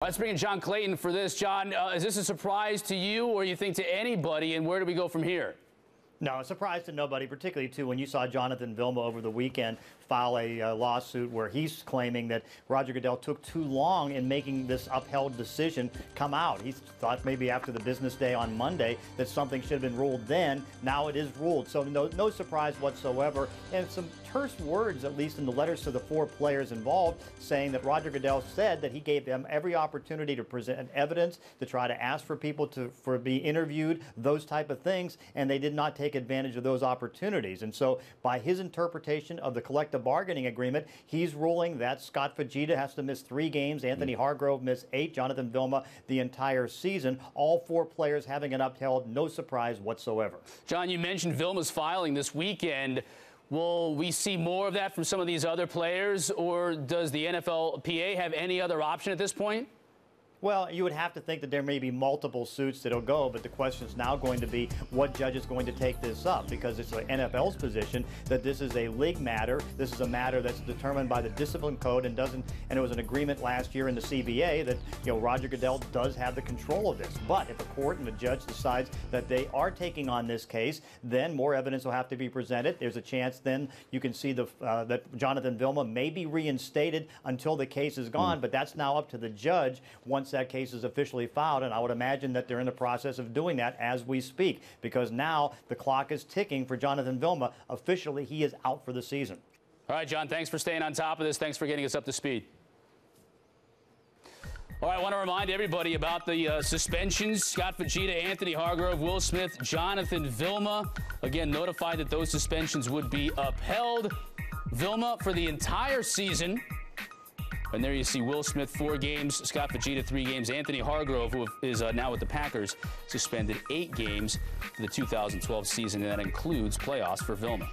Let's bring in John Clayton for this. John, is this a surprise to you or you think to anybody, and where do we go from here? No, a surprise to nobody, particularly, too, when you saw Jonathan Vilma over the weekend file a lawsuit where he's claiming that Roger Goodell took too long in making this upheld decision come out. He thought maybe after the business day on Monday that something should have been ruled then. Now it is ruled. So no surprise whatsoever. And some terse words, at least in the letters to the four players involved, saying that Roger Goodell said that he gave them every opportunity to present evidence, to try to ask for people to be interviewed, those type of things, and they did not take advantage of those opportunities. And so by his interpretation of the collective bargaining agreement, he's ruling that Scott Fujita has to miss 3 games, Anthony Hargrove miss 8, Jonathan Vilma the entire season, all 4 players having it upheld. No surprise whatsoever. John, you mentioned Vilma's filing this weekend. Will we see more of that from some of these other players, or does the NFLPA have any other option at this point? Well, you would have to think that there may be multiple suits that'll go, but the question is now going to be what judge is going to take this up, because it's the NFL's position that this is a league matter. This is a matter that's determined by the discipline code and it was an agreement last year in the CBA that, Roger Goodell does have the control of this. But if a court and a judge decides that they are taking on this case, then more evidence will have to be presented. There's a chance then you can see that Jonathan Vilma may be reinstated until the case is gone, but that's now up to the judge once that case is officially filed, and I would imagine that they're in the process of doing that as we speak, because now the clock is ticking for Jonathan Vilma. Officially, he is out for the season. All right, John, thanks for staying on top of this. Thanks for getting us up to speed. All right, I want to remind everybody about the suspensions. Scott Fujita, Anthony Hargrove, Will Smith, Jonathan Vilma. Again, notified that those suspensions would be upheld. Vilma for the entire season. And there you see Will Smith 4 games, Scott Fujita 3 games, Anthony Hargrove, who is now with the Packers, suspended 8 games for the 2012 season, and that includes playoffs for Vilma.